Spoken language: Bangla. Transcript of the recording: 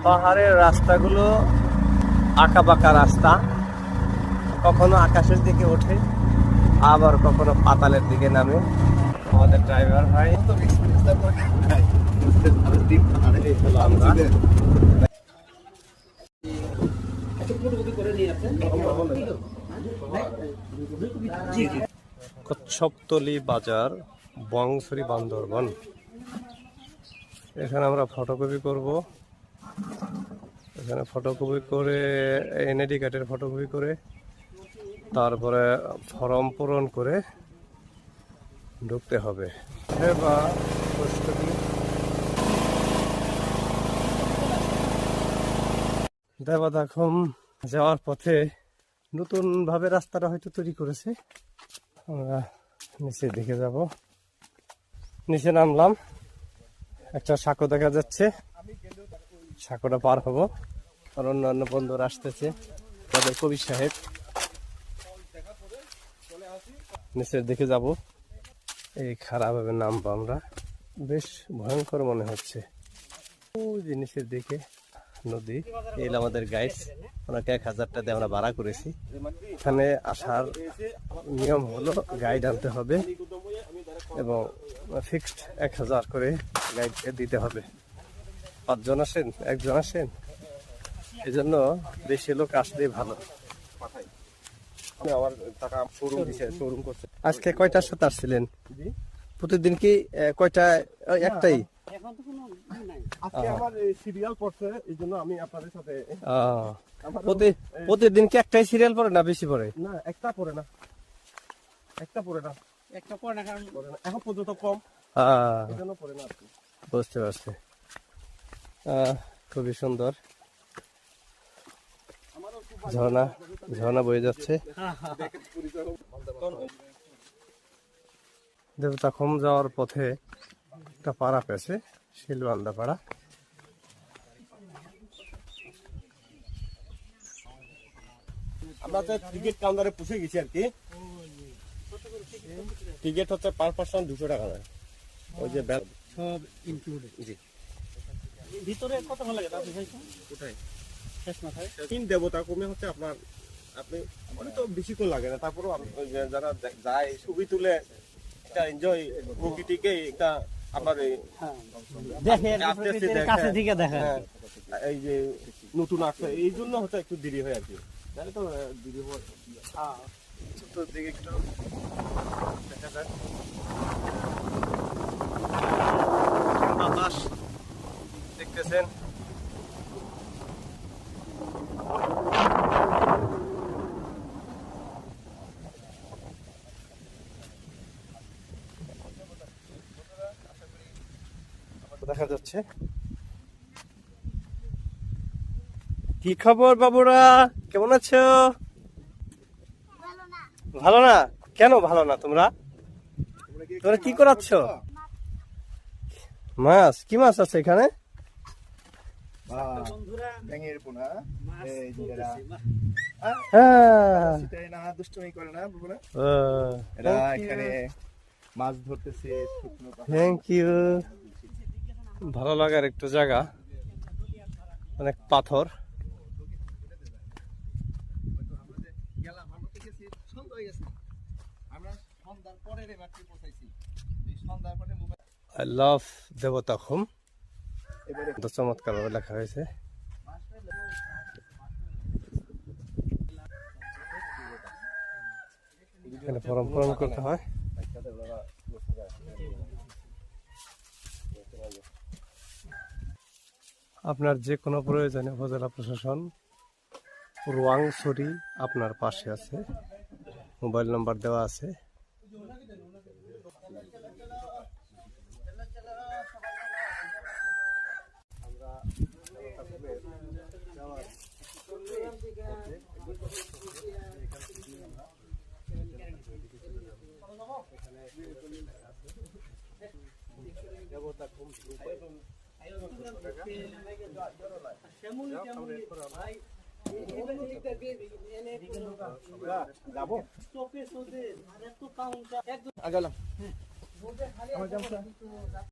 পাহাড়ের রাস্তাগুলো আঁকা বাঁকা রাস্তা, কখনো আকাশের দিকে ওঠে আবার কখনো পাতালের দিকে নামে। আমাদের ড্রাইভার ভাই কচ্ছপতলি বাজার, বংশী, বান্দরবন। এখানে আমরা ফটোকপি করব। এখানে ফটোকপি করে এনআইডি কার্ডের ফটোকপি করে তারপরে ফর্ম পূরণ করে ঢুকতে হবে। দেবাদাখুম যাওয়ার পথে নতুন ভাবে রাস্তাটা হয়তো তৈরি করেছে। আমরা নিচে দিকে যাব। নিচে নামলাম, একটা সাঁকো দেখা যাচ্ছে, সাঁকোটা পার হব। আর অন্যান্য বন্ধুরা আসতেছে, তাদের কবির সাহেব। নিচের দিকে যাব, এই খারাপ ভাবে নামবো আমরা। বেশ ভয়ঙ্কর মনে হচ্ছে। ওই যে নিচের দিকে নদী। এই আমাদের গাইড, ওনাকে 1000 টাকা দিয়ে আমরা ভাড়া করেছি। এখানে আসার নিয়ম হলো গাইড আনতে হবে এবং ফিক্সড 1000 করে গাইডকে দিতে হবে। 5 জন আসেন, 1 জন আসেন, এই জন্য বেশি লোক আসলেই ভালো। আমার টাকা শোরুম দিছে, শোরুম করছে। আজকে কয়টার সাথে আসছিলেন? প্রতিদিন কি কয়টা? একটাই। আজকে আমার সিরিয়াল পড়ছে, এই জন্য আমি আপনাদের সাথে। প্রতিদিন কি একটাই সিরিয়াল পড়ে না বেশি পড়ে? না, একটা পড়ে না, একটা পড়ে না, একটা পড়ে না, কারণ এখন পর্যন্ত কম, এই জন্য পড়ে না। বুঝতে পারছি। খুবই সুন্দর ঝর্ণা, ঝর্ণা বয়ে যাচ্ছে। দেবতাখুম যাওয়ার পথে একটা পাড়া পেয়েছে, শিলবান্দা পাড়া। আমরা তো টিকিট কাউন্টারে পৌঁছে গেছি আর কি। টিকিট হচ্ছে পার পার্সন 200 টাকা। ওই যে সব ইনক্লুডেড। জি। ভিতরে কত ভালো লাগে আপনি ভাই? কোথায়? শেষ মাথায় তিন দেবতাখুমে হচ্ছে আপনার, আপনি মানে তো বেশিক্ষণ লাগে না, তারপরেও যারা যায় ছবি তুলে একটা এনজয়, প্রকৃতিকে একটা আপনার কাছে থেকে দেখা। এই যে নতুন আসছে, এই জন্য হচ্ছে একটু দেরি হয় আর কি। তাহলে তো দেরি হয়। দিকে একটু দেখা যায় বাতাস দেখতেছেন। দেখা যাচ্ছে। কি খবর বাবুরা, কেমন আছো? ভালো না? কেন ভালো না? তোমরা কি করাচ্ছ? মাছ? কি মাছ আছে এখানে? মাছ ধরতেছে। Thank you. ভালো লাগার একটু জায়গা, অনেক পাথর। I love Debotakhum. চমৎকার ভাবে লেখা হয়েছে। এখানে ফর্ম পূরণ করতে হয়। আপনার যে কোনো প্রয়োজনে উপজেলা প্রশাসন রোয়াংছড়ি আপনার পাশে আছে। মোবাইল নাম্বার দেওয়া আছে। যাবো